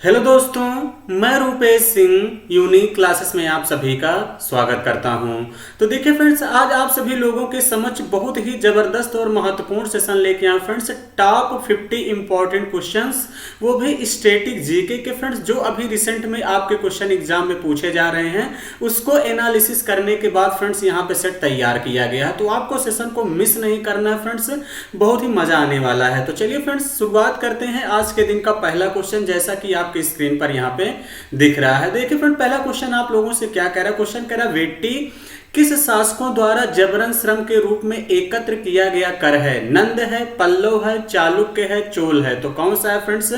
Hello दोस्तों, मैं Rupesh Singh unique classes में आप सभी का स्वागत करता हूं। तो देखिए फ्रेंड्स, आज आप सभी लोगों के समक्ष बहुत ही जबरदस्त और महत्वपूर्ण सेशन लेके आए फ्रेंड्स। टॉप 50 इंपॉर्टेंट क्वेश्चंस, वो भी स्टैटिक जीके के फ्रेंड्स, जो अभी रिसेंट में आपके क्वेश्चन एग्जाम में पूछे जा रहे हैं, उसको एनालिसिस करने के बाद फ्रेंड्स यहाँ पे सेट तैयार किया गया है। तो आपको सेशन को मिस नहीं करना है फ्रेंड्स, बहुत ही मजा आने वाला है। तो चलिए फ्रेंड्स, शुरुआत करते हैं आज के दिन का पहला क्वेश्चन, जैसा कि आपकी स्क्रीन पर यहाँ पे दिख रहा है। देखिए फ्रेंड, पहला क्वेश्चन आप लोगों से क्या कह रहा है। क्वेश्चन कह रहा है, वेट्टी किस शासकों द्वारा जबरन श्रम के रूप में एकत्र किया गया कर है? नंद है, पल्लव है, चालुक्य है, चोल है। तो कौन सा है फ्रेंड्स?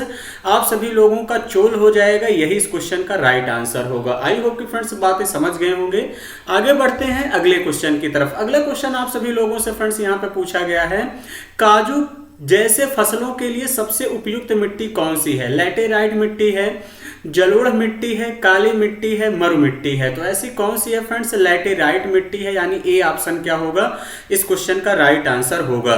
आप सभी लोगों का चोल हो जाएगा, यही इस क्वेश्चन का राइट आंसर होगा। आई होप कि फ्रेंड्स बातें समझ गए होंगे। आगे बढ़ते हैं अगले क्वेश्चन की तरफ। अगला क्वेश्चन आप सभी लोगों से फ्रेंड्स यहाँ पे पूछा गया है, काजू जैसे फसलों के लिए सबसे उपयुक्त मिट्टी कौन सी है? लैटेराइट मिट्टी है, जलोढ़ मिट्टी है, काली मिट्टी है, मरु मिट्टी है। तो ऐसी कौन सी है फ्रेंड्स? लैटेराइट मिट्टी है, यानी ए ऑप्शन क्या होगा इस क्वेश्चन का राइट आंसर होगा।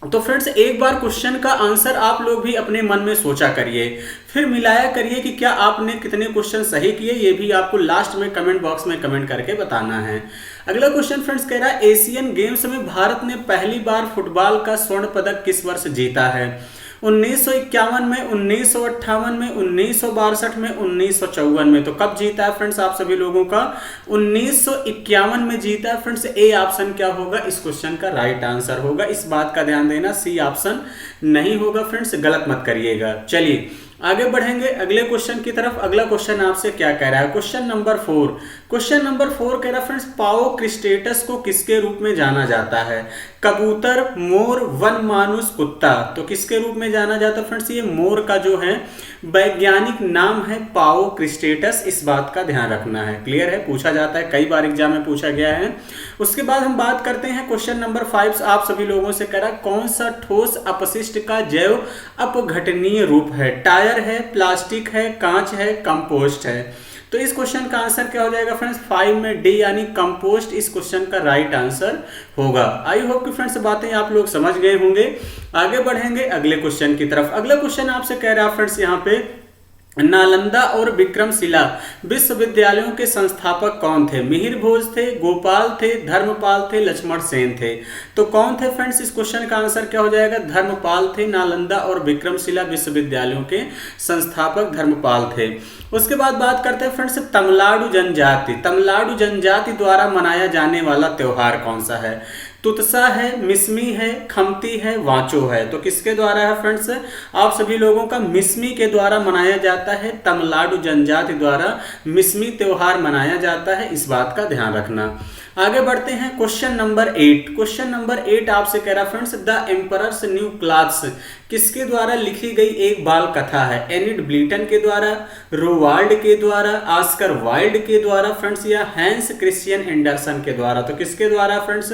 तो फ्रेंड्स, एक बार क्वेश्चन का आंसर आप लोग भी अपने मन में सोचा करिए, फिर मिलाया करिए कि क्या आपने कितने क्वेश्चन सही किए, ये भी आपको लास्ट में कमेंट बॉक्स में कमेंट करके बताना है। अगला क्वेश्चन फ्रेंड्स कह रहा है, एशियन गेम्स में भारत ने पहली बार फुटबॉल का स्वर्ण पदक किस वर्ष जीता है? 1951 में, 1958 में, 1962 में, 1954 में। तो कब जीता है फ्रेंड्स आप सभी लोगों का? 1951 में जीता है फ्रेंड्स। ए ऑप्शन क्या होगा इस क्वेश्चन का राइट आंसर होगा। इस बात का ध्यान देना, सी ऑप्शन नहीं होगा फ्रेंड्स, गलत मत करिएगा। चलिए आगे बढ़ेंगे अगले क्वेश्चन की तरफ। अगला क्वेश्चन आपसे क्या कह रहा है? Question number 4। क्वेश्चन नंबर 4 कह रहा है फ्रेंड्स, पाओ क्रिस्टेटस को किसके रूप में जाना जाता है? कबूतर, मोर, वन मानुस, कुत्ता। तो किसके रूप में जाना जाता है फ्रेंड्स? ये मोर का जो है वैज्ञानिक नाम है पाओ क्रिस्टेटस। इस बात का ध्यान रखना है। क्लियर है, पूछा जाता है, कई बार एग्जाम में पूछा गया है। उसके बाद हम बात करते हैं क्वेश्चन नंबर 5। आप सभी लोगों से कह रहा है, कौन सा ठोस अपशिष्ट का जैव अपघटनीय रूप है? टायर है, प्लास्टिक है, कांच है, कंपोस्ट है। तो इस क्वेश्चन का आंसर क्या हो जाएगा फ्रेंड्स? 5 में डी यानी कंपोस्ट इस क्वेश्चन का राइट आंसर होगा। आई होप कि फ्रेंड्स बातें आप लोग समझ गए होंगे। आगे बढ़ेंगे अगले क्वेश्चन की तरफ। अगला क्वेश्चन आपसे कह रहा है फ्रेंड्स यहाँ पे, नालंदा और विक्रमशिला विश्वविद्यालयों के संस्थापक कौन थे? मिहिर भोज थे, गोपाल थे, धर्मपाल थे, लक्ष्मण सेन थे। तो कौन थे फ्रेंड्स? इस क्वेश्चन का आंसर क्या हो जाएगा? धर्मपाल थे। नालंदा और विक्रमशिला विश्वविद्यालयों के संस्थापक धर्मपाल थे। उसके बाद बात करते हैं फ्रेंड्स, तमिलनाडु जनजाति, तमिलनाडु जनजाति द्वारा मनाया जाने वाला त्योहार कौन सा है? तुतसा है, मिस्मी है, खमती है, वांचो है। तो किसके द्वारा है फ्रेंड्स? आप सभी लोगों का मिस्मी के द्वारा मनाया जाता है। तमिलनाडु जनजाति द्वारा मिस्मी त्योहार मनाया जाता है, इस बात का ध्यान रखना। आगे बढ़ते हैं क्वेश्चन नंबर 8। क्वेश्चन नंबर 8 आपसे कह रहा friends, the emperors new clothes किसके द्वारा लिखी गई एक बाल कथा है? एनिड ब्लीटन के द्वारा, रोवाल्ड के द्वारा, ऑस्कर वाइल्ड के द्वारा फ्रेंड्स, या हैंस क्रिश्चियन एंडरसन के द्वारा। तो किसके द्वारा फ्रेंड्स?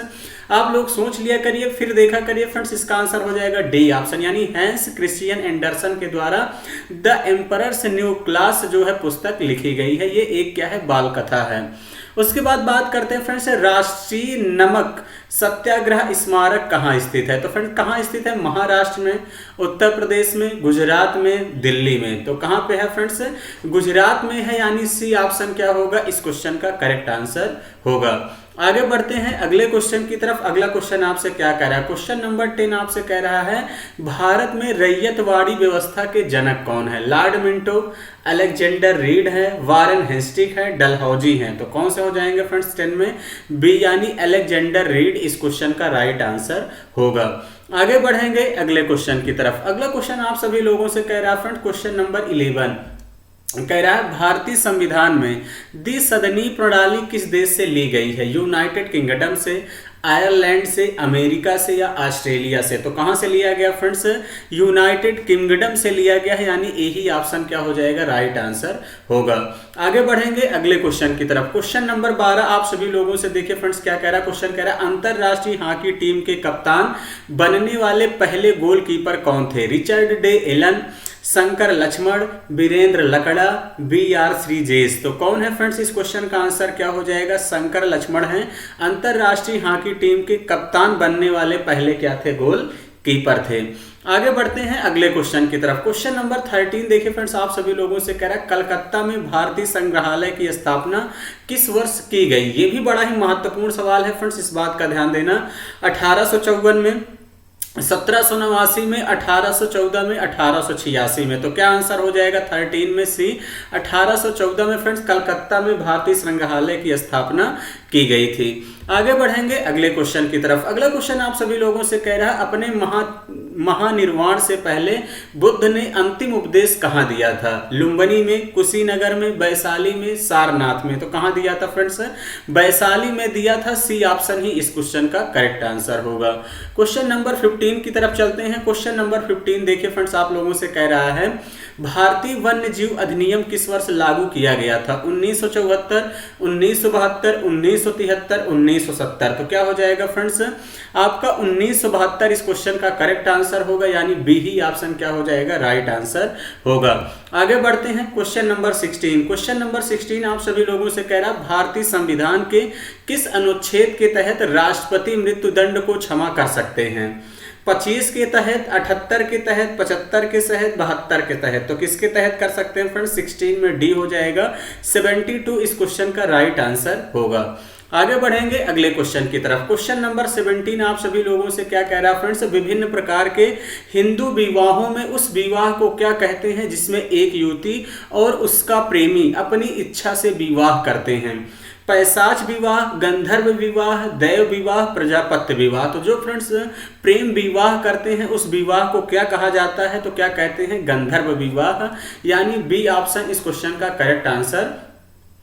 आप लोग सोच लिया करिए, फिर देखा करिए फ्रेंड्स। इसका आंसर हो जाएगा डी ऑप्शन, यानी हैंस क्रिश्चियन एंडरसन के द्वारा द एम्परर्स न्यू क्लास जो है पुस्तक लिखी गई है। ये एक क्या है? बाल कथा है। उसके बाद बात करते हैं फ्रेंड्स, राष्ट्रीय नमक सत्याग्रह स्मारक कहाँ स्थित है? तो फ्रेंड्स कहाँ स्थित है? महाराष्ट्र में, उत्तर प्रदेश में, गुजरात में, दिल्ली में। तो कहाँ पे है फ्रेंड्स? गुजरात में है, यानी सी ऑप्शन क्या होगा इस क्वेश्चन का करेक्ट आंसर होगा। आगे बढ़ते हैं अगले क्वेश्चन की तरफ। अगला क्वेश्चन आपसे क्या कह रहा है? क्वेश्चन नंबर 10 आपसे कह रहा है, भारत में रैयतवाड़ी व्यवस्था के जनक कौन है? लॉर्ड मिंटो, अलेक्जेंडर रीड है, वारेन हेस्टिंग है, डलहौजी हैं। तो कौन से हो जाएंगे फ्रेंड्स 10 में? बी यानी अलेक्जेंडर रीड इस क्वेश्चन का राइट आंसर होगा। आगे बढ़ेंगे अगले क्वेश्चन की तरफ। अगला क्वेश्चन आप सभी लोगों से कह रहा है फ्रेंड, क्वेश्चन नंबर 11 कह रहा है, भारतीय संविधान में द्विसदनीय प्रणाली किस देश से ली गई है? यूनाइटेड किंगडम से, आयरलैंड से, अमेरिका से, या ऑस्ट्रेलिया से। तो कहां से लिया गया फ्रेंड्स? यूनाइटेड किंगडम से लिया गया है, यानी यही ऑप्शन क्या हो जाएगा? राइट आंसर होगा। आगे बढ़ेंगे अगले क्वेश्चन की तरफ। क्वेश्चन नंबर 12 आप सभी लोगों से देखिए फ्रेंड्स क्या कह रहा है? क्वेश्चन कह रहा है, अंतरराष्ट्रीय हॉकी टीम के कप्तान बनने वाले पहले गोलकीपर कौन थे? Richard de Allen, Shankar Laxman, Virender Lakra, B R Sreejesh. तो कौन है फ्रेंड्स? इस क्वेश्चन का आंसर क्या हो जाएगा? शंकर लक्ष्मण है। अंतरराष्ट्रीय हॉकी टीम के कप्तान बनने वाले पहले क्या थे? गोल कीपर थे। आगे बढ़ते हैं अगले क्वेश्चन की तरफ। क्वेश्चन नंबर 13 देखिए फ्रेंड्स, आप सभी लोगों से कह रहा है कलकत्ता में भारतीय संग्रहालय की स्थापना किस वर्ष की गई। ये भी बड़ा ही महत्वपूर्ण सवाल है फ्रेंड्स, इस बात का ध्यान देना। 1854 में, 1789 में, 1814 में, 1886 में। तो क्या आंसर हो जाएगा 13 में सी, 1814 में फ्रेंड्स कलकत्ता में भारतीय संग्रहालय की स्थापना की गई थी। आगे बढ़ेंगे अगले क्वेश्चन की तरफ। अगला क्वेश्चन आप सभी लोगों से कह रहा है अपने महानिर्वाण से पहले बुद्ध ने अंतिम उपदेश कहाँ दिया था। लुम्बिनी में, कुशीनगर में, वैशाली में, सारनाथ में। तो कहाँ दिया था फ्रेंड्स, वैशाली में दिया था। सी ऑप्शन ही इस क्वेश्चन का करेक्ट आंसर होगा। क्वेश्चन नंबर 15 की तरफ चलते हैं। क्वेश्चन नंबर 15 देखिए फ्रेंड्स, आप लोगों से कह रहा है भारतीय वन्य जीव अधिनियम किस वर्ष लागू किया गया था। 1974, 1972, 1973, 1970। तो क्या हो जाएगा फ्रेंड्स आपका 1972 इस क्वेश्चन का करेक्ट आंसर होगा, यानी बी ही ऑप्शन क्या हो जाएगा, राइट आंसर होगा। आगे बढ़ते हैं क्वेश्चन नंबर 16। क्वेश्चन नंबर 16 आप सभी लोगों से कह रहा भारतीय संविधान के किस अनुच्छेद के तहत राष्ट्रपति मृत्युदंड को क्षमा कर सकते हैं। 25 के तहत, 78 के तहत, 75 के तहत, 72 के तहत। तो किसके तहत कर सकते हैं फ्रेंड्स, 16 में डी हो जाएगा। 72 इस क्वेश्चन का राइट आंसर होगा। आगे बढ़ेंगे अगले क्वेश्चन की तरफ। क्वेश्चन नंबर 17 आप सभी लोगों से क्या कह रहा है फ्रेंड्स, विभिन्न प्रकार के हिंदू विवाहों में उस विवाह को क्या कहते हैं जिसमें एक युवती और उसका प्रेमी अपनी इच्छा से विवाह करते हैं। पैशाच विवाह, गंधर्व विवाह, दैव विवाह, प्रजापत्य विवाह। तो जो फ्रेंड्स प्रेम विवाह करते हैं उस विवाह को क्या कहा जाता है, तो क्या कहते हैं, गंधर्व विवाह, यानी बी ऑप्शन इस क्वेश्चन का करेक्ट आंसर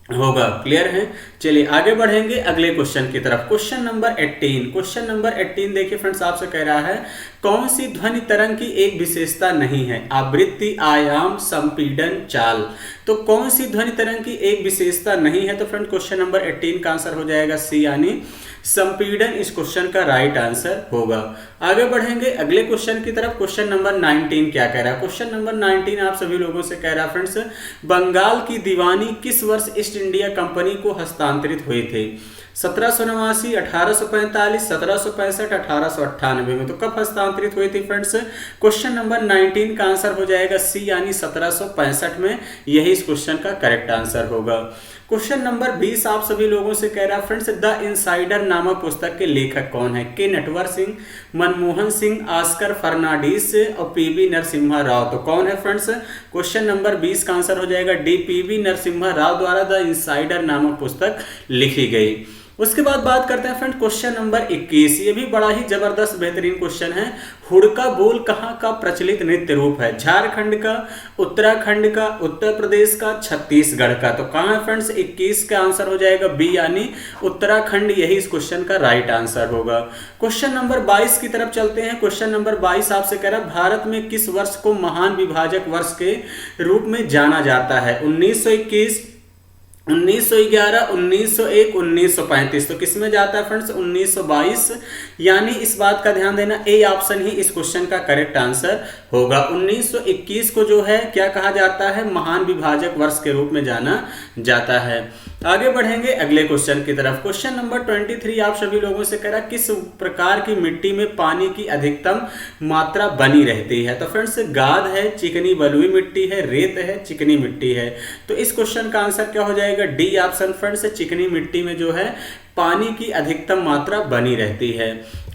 होगा। क्लियर है। चलिए आगे बढ़ेंगे अगले क्वेश्चन की तरफ। Question number 18। क्वेश्चन नंबर 18 देखिए फ्रेंड्स, आपसे कह रहा है कौन सी ध्वनि तरंग की एक विशेषता नहीं है। आवृत्ति, आयाम, संपीड़न, चाल। तो कौन सी ध्वनि तरंग की एक विशेषता नहीं है, तो फ्रेंड क्वेश्चन नंबर 18 का आंसर हो जाएगा सी, यानी संपीड़न इस क्वेश्चन का राइट आंसर होगा। आगे बढ़ेंगे अगले क्वेश्चन की तरफ। क्वेश्चन नंबर 19 क्या कह रहा है। क्वेश्चन नंबर 19 आप सभी लोगों से कह रहा है फ्रेंड्स, बंगाल की दीवानी किस वर्ष ईस्ट इंडिया कंपनी को हस्तांतरित हुई थी। 1789, 1845, 1765, 1898 में। तो कब हस्तांतरित हुई थी फ्रेंड्स, क्वेश्चन नंबर 19 का आंसर हो जाएगा सी, यानी 1765 में। यही इस क्वेश्चन का करेक्ट आंसर होगा। क्वेश्चन नंबर 20 आप सभी लोगों से कह रहा है फ्रेंड्स, द इनसाइडर नामक पुस्तक के लेखक कौन है। के नटवर सिंह, मनमोहन सिंह, ऑस्कर फर्नांडिस और पीवी नरसिम्हा राव। तो कौन है फ्रेंड्स, क्वेश्चन नंबर 20 का आंसर हो जाएगा डी, पीवी नरसिम्हा राव द्वारा द इनसाइडर नामक पुस्तक लिखी गई। उसके बाद बात करते हैं फ्रेंड क्वेश्चन नंबर 21। ये भी बड़ा ही जबरदस्त बेहतरीन क्वेश्चन है। हुड़का बोल कहाँ का प्रचलित नृत्य रूप है। झारखंड का, उत्तराखंड का, उत्तर प्रदेश का, छत्तीसगढ़ का। तो कहाँ है फ्रेंड्स, 21 का आंसर हो जाएगा बी, यानी उत्तराखंड। यही इस क्वेश्चन का राइट आंसर होगा। क्वेश्चन नंबर 22 की तरफ चलते हैं। क्वेश्चन नंबर 22 आपसे कह रहा है भारत में किस वर्ष को महान विभाजक वर्ष के रूप में जाना जाता है। 1921, 1911, 1901, 1935। तो किसमें जाता है फ्रेंड्स, 1922, यानी इस बात का ध्यान देना, ए ऑप्शन ही इस क्वेश्चन का करेक्ट आंसर होगा। 1921 को जो है क्या कहा जाता है, महान विभाजक वर्ष के रूप में जाना जाता है। आगे बढ़ेंगे अगले क्वेश्चन की तरफ। क्वेश्चन नंबर 23 आप सभी लोगों से कह रहा है किस प्रकार की मिट्टी में पानी की अधिकतम मात्रा बनी रहती है। तो फ्रेंड्स गाद है, चिकनी बलुई मिट्टी है, रेत है, चिकनी मिट्टी है। तो इस क्वेश्चन का आंसर क्या हो जाएगा, डी ऑप्शन फ्रेंड्स, चिकनी मिट्टी में जो है पानी की अधिकतम मात्रा बनी रहती है।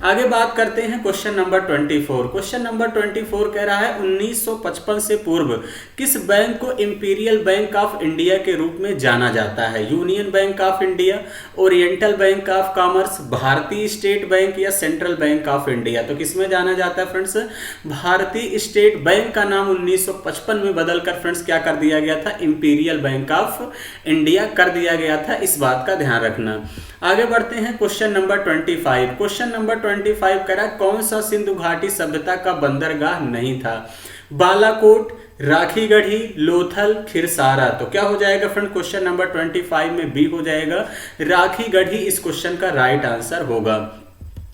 आगे बात करते हैं क्वेश्चन नंबर 24। क्वेश्चन नंबर 24 कह रहा है 1955 से पूर्व किस बैंक को इंपीरियल बैंक ऑफ इंडिया के रूप में जाना जाता है। Union bank of India, oriental bank of commerce, भारतीय स्टेट बैंक या सेंट्रल बैंक ऑफ इंडिया। तो किसमें जाना जाता है फ्रेंड्स, भारतीय स्टेट बैंक का नाम 1955 में बदलकर फ्रेंड्स क्या कर दिया गया था, इंपीरियल बैंक ऑफ इंडिया कर दिया गया था। इस बात का ध्यान रखना। आगे बढ़ते हैं क्वेश्चन नंबर 25। क्वेश्चन नंबर 25 कह रहा है कौन सा सिंधु घाटी सभ्यता का बंदरगाह नहीं था। बालाकोट, राखीगढ़ी, लोथल, खिरसारा। तो क्या हो जाएगा फ्रेंड, क्वेश्चन नंबर 25 में बी हो जाएगा, राखीगढ़ी इस क्वेश्चन का राइट आंसर होगा।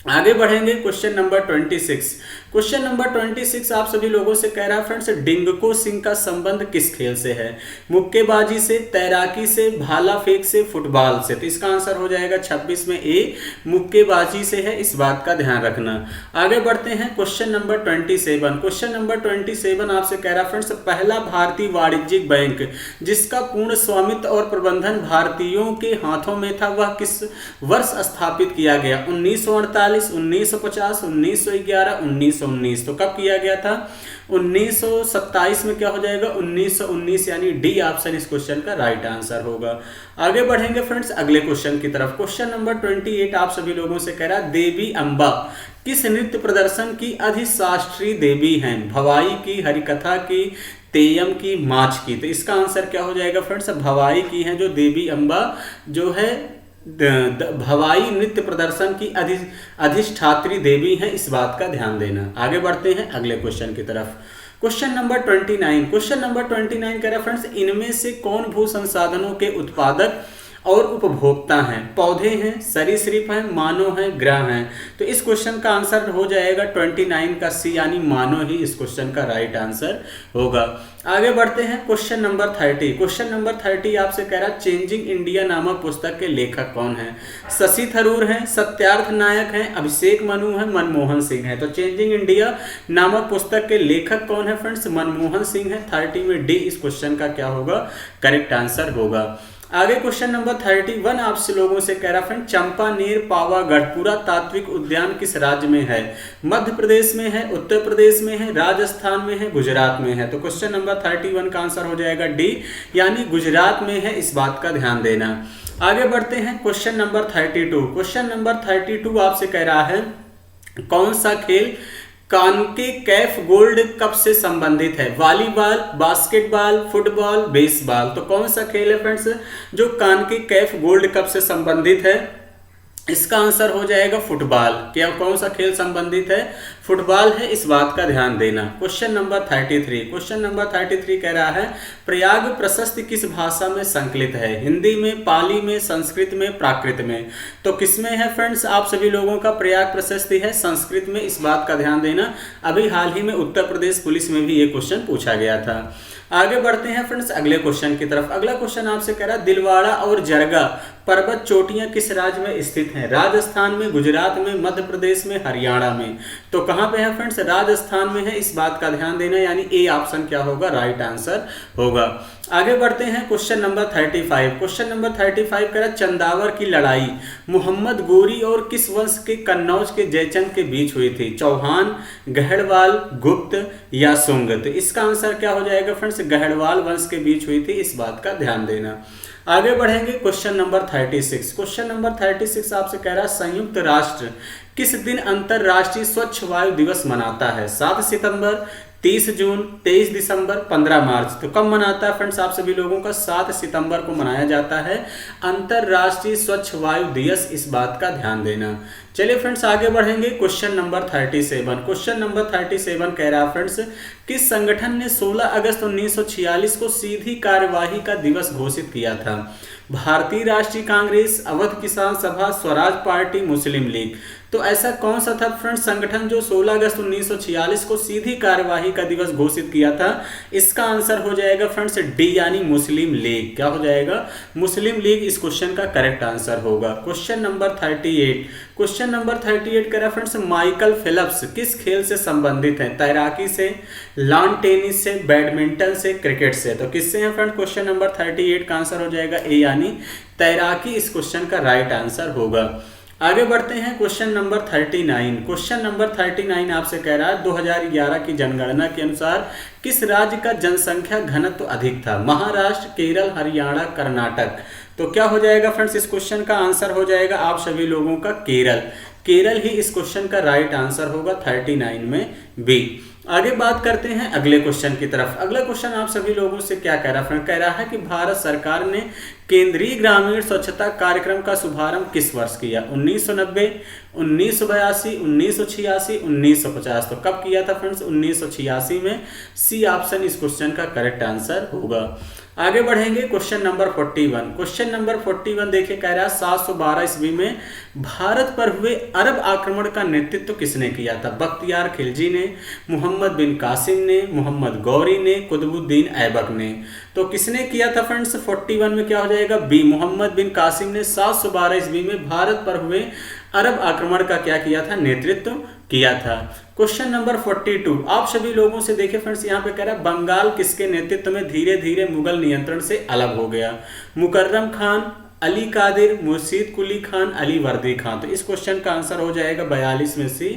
आगे बढ़ेंगे क्वेश्चन नंबर 26। क्वेश्चन नंबर 26 आप सभी लोगों से कह रहा है फ्रेंड्स, डिंगको सिंह का संबंध किस खेल से है? मुक्केबाजी से, तैराकी से, भाला फेंक से, फुटबॉल से। तो इसका आंसर हो जाएगा 26 में ए, मुक्केबाजी से है, इस बात का ध्यान रखना। आगे बढ़ते हैं क्वेश्चन नंबर 27। क्वेश्चन नंबर 27 आपसे कह रहा है फ्रेंड्स, पहला भारतीय वाणिज्यिक बैंक जिसका पूर्ण स्वामित्व और प्रबंधन भारतीयों के हाथों में था, वह किस वर्ष स्थापित किया गया? 1948, 1950, 1911, 1919। तो कब किया गया था? 1927 में क्या हो जाएगा? 1919, यानी डी ऑप्शन इस क्वेश्चन का राइट आंसर होगा। आगे बढ़ेंगे फ्रेंड्स अगले क्वेश्चन की तरफ। क्वेश्चन नंबर 28 आप सभी लोगों से कह रहा है, देवी अम्बा किस नृत्य प्रदर्शन की अधिशास्त्री देवी हैं? भवाई की, हरिकथा की, तेयम की, माच की। तो इसका आंसर क्या हो जाएगा फ्रेंड्स? भवाई की है जो देवी अम्बा जो है भवाई नृत्य प्रदर्शन की अधिष्ठात्री देवी है, इस बात का ध्यान देना। आगे बढ़ते हैं अगले क्वेश्चन की तरफ। Question number 29। क्वेश्चन नंबर 29 कह रहा है फ्रेंड्स, इनमें से कौन भू संसाधनों के उत्पादक और उपभोक्ता हैं? पौधे हैं, सरीसृप हैं, मानव हैं, ग्रह हैं। तो इस क्वेश्चन का आंसर हो जाएगा 29 का सी, यानी मानव ही इस क्वेश्चन का राइट आंसर होगा। आगे बढ़ते हैं क्वेश्चन नंबर 30। क्वेश्चन नंबर 30 आपसे कह रहा है, चेंजिंग इंडिया नामक पुस्तक के लेखक कौन है? शशि थरूर हैं, सत्यार्थ नायक हैं, अभिषेक मनु हैं, मनमोहन सिंह हैं। तो चेंजिंग इंडिया नामक पुस्तक के लेखक कौन है फ्रेंड्स? मनमोहन सिंह है। 30 में डी इस क्वेश्चन का क्या होगा? करेक्ट आंसर होगा। आगे क्वेश्चन नंबर 31 आपसे लोगों से कह रहा फ्रेंड, चंपानेर पावागढ़ पुरातात्विक उद्यान किस राज्य में है? मध्य प्रदेश में है, उत्तर प्रदेश में है, राजस्थान में है, गुजरात में है। तो क्वेश्चन नंबर 31 का आंसर हो जाएगा डी, यानी गुजरात में है, इस बात का ध्यान देना। आगे बढ़ते हैं क्वेश्चन नंबर 32। क्वेश्चन नंबर 32 आपसे कह रहा है, कौन सा खेल कॉन्केकैफ गोल्ड कप से संबंधित है? Volleyball, basketball, football, baseball. तो कौन सा खेल है फ्रेंड्स जो कॉन्केकैफ गोल्ड कप से संबंधित है? इसका आंसर हो जाएगा फुटबॉल। क्या कौन सा खेल संबंधित है? फुटबॉल है, इस बात का ध्यान देना। Question number 33। क्वेश्चन नंबर 33 कह रहा है, प्रयाग प्रशस्ति किस भाषा में संकलित है? हिंदी में, पाली में, संस्कृत में, प्राकृत में। तो किसमें है फ्रेंड्स? आप सभी लोगों का प्रयाग प्रशस्ति है संस्कृत में, इस बात का ध्यान देना। अभी हाल ही में उत्तर प्रदेश पुलिस में भी ये क्वेश्चन पूछा गया था। आगे बढ़ते हैं फ्रेंड्स अगले क्वेश्चन की तरफ। अगला क्वेश्चन आपसे कह रहा है, दिलवाड़ा और जरगा पर्वत चोटियां किस राज्य में स्थित हैं? राजस्थान में, गुजरात में, मध्य प्रदेश में, हरियाणा में। तो कहां पे है फ्रेंड्स? राजस्थान में है, इस बात का ध्यान देना, यानी ए ऑप्शन क्या होगा? राइट आंसर होगा। आगे बढ़ते हैं क्वेश्चन नंबर 35। क्वेश्चन नंबर 35 कह रहा है, चंदावर की लड़ाई मोहम्मद गोरी और किस वंश के कन्नौज के जयचंद के बीच हुई थी? चौहान, गहड़वाल, गुप्त या सुंग। तो इसका आंसर क्या हो जाएगा फ्रेंड्स? गहड़वाल वंश के बीच हुई थी, इस बात का ध्यान देना। आगे बढ़ेंगे क्वेश्चन नंबर 36। क्वेश्चन नंबर 36 आपसे कह रहा है, संयुक्त राष्ट्र किस दिन अंतरराष्ट्रीय स्वच्छ वायु दिवस मनाता है? 7 सितंबर, 30 जून, 23 दिसंबर, 15 मार्च। तो कब मनाता है फ्रेंड्स? आप सभी लोगों का 7 सितंबर को मनाया जाता है अंतरराष्ट्रीय स्वच्छ वायु दिवस, इस बात का ध्यान देना। चलिए फ्रेंड्स आगे बढ़ेंगे क्वेश्चन नंबर 37। क्वेश्चन नंबर 37 कह रहा है फ्रेंड्स, किस संगठन ने 16 अगस्त 1946 को सीधी कार्यवाही का दिवस घोषित किया था? भारतीय राष्ट्रीय कांग्रेस, अवध किसान सभा, स्वराज पार्टी, मुस्लिम लीग। तो ऐसा कौन सा था फ्रेंड्स संगठन जो 16 अगस्त 1946 को सीधी कार्यवाही का दिवस घोषित किया था? इसका आंसर हो जाएगा फ्रेंड्स डी, यानी मुस्लिम लीग। क्या हो जाएगा? मुस्लिम लीग इस क्वेश्चन का करेक्ट आंसर होगा। Question number 38। क्वेश्चन नंबर 38 कह रहा फ्रेंड्स, माइकल फेल्प्स किस खेल से संबंधित है? तैराकी से, लॉन टेनिस से, बैडमिंटन से, क्रिकेट से। तो किससे है फ्रेंड? क्वेश्चन नंबर 38 का आंसर हो जाएगा ए, यानी तैराकी इस क्वेश्चन का राइट आंसर होगा। आगे बढ़ते हैं क्वेश्चन नंबर 39। क्वेश्चन नंबर 39 आपसे कह रहा है, 2011 की जनगणना के अनुसार किस राज्य का जनसंख्या घनत्व अधिक था? महाराष्ट्र, केरल, हरियाणा, कर्नाटक। तो क्या हो जाएगा फ्रेंड्स? इस क्वेश्चन का आंसर हो जाएगा आप सभी लोगों का केरल। केरल ही इस क्वेश्चन का राइट आंसर होगा 39 में बी। आगे बात करते हैं अगले क्वेश्चन की तरफ। अगला क्वेश्चन आप सभी लोगों से क्या कह रहा है? कह रहा है कि भारत सरकार ने केंद्रीय ग्रामीण स्वच्छता कार्यक्रम का शुभारंभ किस वर्ष किया? 1990, 1982, 1986, 1950। तो कब किया था फ्रेंड्स? 1986 में। सी ऑप्शन इस क्वेश्चन का करेक्ट आंसर होगा। आगे बढ़ेंगे क्वेश्चन नंबर 41। क्वेश्चन नंबर 41 देखिए, कह रहा है 712 ईस्वी में भारत पर हुए अरब आक्रमण का नेतृत्व किसने किया था? बख्तियार खिलजी ने, मोहम्मद बिन कासिम ने, मोहम्मद गौरी ने, कुतुबुद्दीन ऐबक ने। तो किसने किया था फ्रेंड्स? 41 में क्या हो जाएगा? बी, मोहम्मद बिन कासिम ने 712 ईस्वी में भारत पर हुए अरब आक्रमण का क्या किया था? नेतृत्व किया था। क्वेश्चन नंबर 42 आप सभी लोगों से देखिए फ्रेंड्स, यहाँ पे कह रहा है बंगाल किसके नेतृत्व में धीरे धीरे मुगल नियंत्रण से अलग हो गया? मुकर्रम खान, अली कादिर, मुर्शीद कुली खान, अली वर्दी खान। तो इस क्वेश्चन का आंसर हो जाएगा 42 में सी,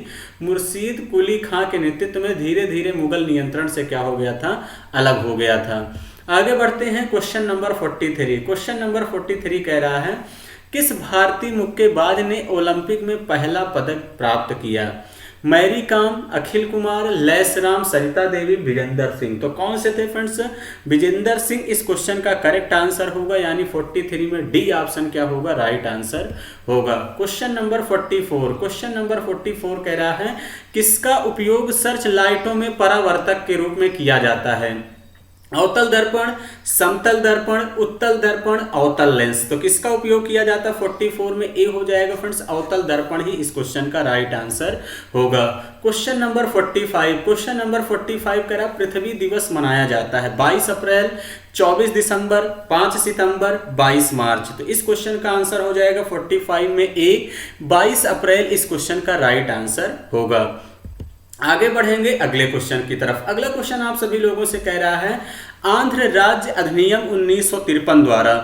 मुर्शीद कुली खान के नेतृत्व में धीरे धीरे मुगल नियंत्रण से क्या हो गया था? अलग हो गया था। आगे बढ़ते हैं क्वेश्चन नंबर 43। क्वेश्चन नंबर 43 कह रहा है किस भारतीय मुक्केबाज ने ओलंपिक में पहला पदक प्राप्त किया? Mary com, Akhil Kumar, लैसराम, Sarita Devi, Vijender Singh. तो कौन से थे फ्रेंड्स? विजेंदर सिंह इस क्वेश्चन का करेक्ट आंसर होगा, यानी 43 में डी ऑप्शन क्या होगा? राइट आंसर होगा। Question number 44। क्वेश्चन नंबर 44 कह रहा है किसका उपयोग सर्च लाइटों में परावर्तक के रूप में किया जाता है? अवतल दर्पण, समतल दर्पण, उत्तल दर्पण, अवतल लेंस। तो किसका उपयोग किया जाता है? 44 में ए हो जाएगा फ्रेंड्स, अवतल दर्पण ही इस क्वेश्चन का राइट आंसर होगा। Question number 45। क्वेश्चन नंबर 45 कह रहा पृथ्वी दिवस मनाया जाता है 22 अप्रैल, 24 दिसंबर, 5 सितंबर, 22 मार्च। तो इस क्वेश्चन का आंसर हो जाएगा 45 में ए, 22 अप्रैल इस क्वेश्चन का राइट आंसर होगा। आगे बढ़ेंगे अगले क्वेश्चन की तरफ। अगला क्वेश्चन आप सभी लोगों से कह रहा है आंध्र राज्य अधिनियम 1953 द्वारा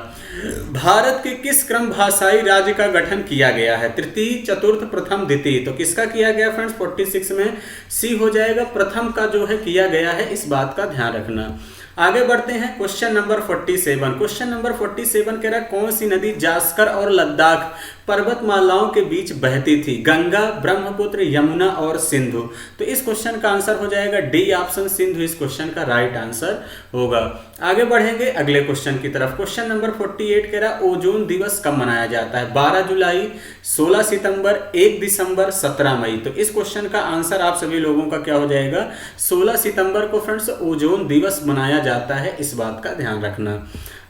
भारत के किस क्रम भाषाई राज्य का गठन किया गया है? तृतीय, चतुर्थ, प्रथम, द्वितीय। तो किसका किया गया फ्रेंड्स? 46 में सी हो जाएगा, प्रथम का जो है किया गया है, इस बात का ध्यान रखना। आगे बढ़ते हैं क्वेश्चन नंबर 47। क्वेश्चन नंबर 47 कह रहा है कौन सी नदी जास्कर और लद्दाख पर्वतमालाओं के बीच बहती थी? गंगा, ब्रह्मपुत्र, यमुना और सिंधु। तो इस क्वेश्चन का आंसर हो जाएगा डी ऑप्शन, सिंधु इस क्वेश्चन का राइट आंसर होगा। आगे बढ़ेंगे अगले क्वेश्चन की तरफ। क्वेश्चन नंबर 48 कह रहा ओजोन दिवस कब मनाया जाता है? 12 जुलाई, 16 सितंबर, 1 दिसंबर, 17 मई। तो इस क्वेश्चन का आंसर आप सभी लोगों का क्या हो जाएगा? 16 सितंबर को फ्रेंड्स ओजोन दिवस मनाया जाता है, इस बात का ध्यान रखना।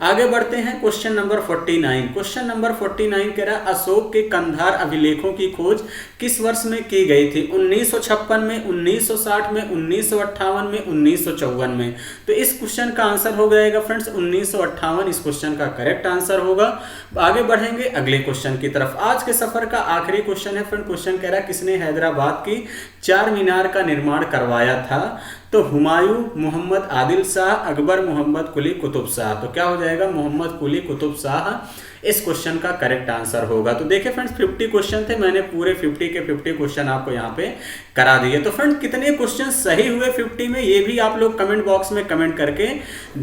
आगे बढ़ते हैं क्वेश्चन नंबर 49। क्वेश्चन नंबर 49 कह रहा अशोक के कंधार अभिलेखों की खोज किस वर्ष में की गई थी? 1956 में, 1960 में, 1958 में, 1954 में। तो इस क्वेश्चन का आंसर हो जाएगा फ्रेंड्स 1958 इस क्वेश्चन का करेक्ट आंसर होगा। आगे बढ़ेंगे अगले क्वेश्चन की तरफ। आज के सफर का आखिरी क्वेश्चन है फ्रेंड। क्वेश्चन कह रहा है किसने हैदराबाद की चार मीनार का निर्माण करवाया था? तो हुमायूं, मोहम्मद आदिल शाह, अकबर, मोहम्मद कुली कुतुब शाह। तो क्या हो जाएगा? मोहम्मद कुली कुतुब शाह इस क्वेश्चन का करेक्ट आंसर होगा। तो देखिए फ्रेंड्स 50 क्वेश्चन थे, मैंने पूरे 50 के 50 क्वेश्चन आपको यहाँ पे करा दिए। तो फ्रेंड्स कितने क्वेश्चन सही हुए 50 में, ये भी आप लोग कमेंट बॉक्स में कमेंट करके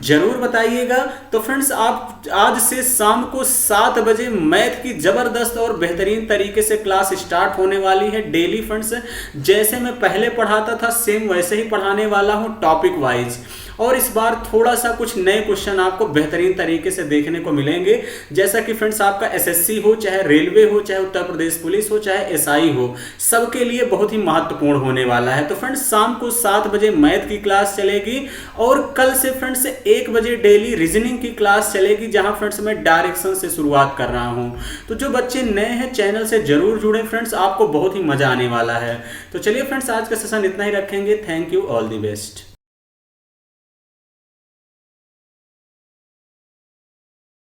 जरूर बताइएगा। तो फ्रेंड्स आप आज से शाम को 7 बजे मैथ की जबरदस्त और बेहतरीन तरीके से क्लास स्टार्ट होने वाली है डेली फ्रेंड्स। जैसे मैं पहले पढ़ाता था सेम वैसे ही पढ़ाने वाला हूँ टॉपिक वाइज, और इस बार थोड़ा सा कुछ नए क्वेश्चन आपको बेहतरीन तरीके से देखने को मिलेंगे। जैसा कि फ्रेंड्स आपका एसएससी हो, चाहे रेलवे हो, चाहे उत्तर प्रदेश पुलिस हो, चाहे एसआई हो, सबके लिए बहुत ही महत्वपूर्ण होने वाला है। तो फ्रेंड्स शाम को 7 बजे मैथ की क्लास चलेगी और कल से फ्रेंड्स 1 बजे डेली रीजनिंग की क्लास चलेगी, जहां फ्रेंड्स मैं डायरेक्शन से शुरुआत कर रहा हूं। तो जो बच्चे नए हैं चैनल से जरूर जुड़े फ्रेंड्स, आपको बहुत ही मजा आने वाला है। तो चलिए फ्रेंड्स आज का सेशन इतना ही रखेंगे। Thank you, all the best.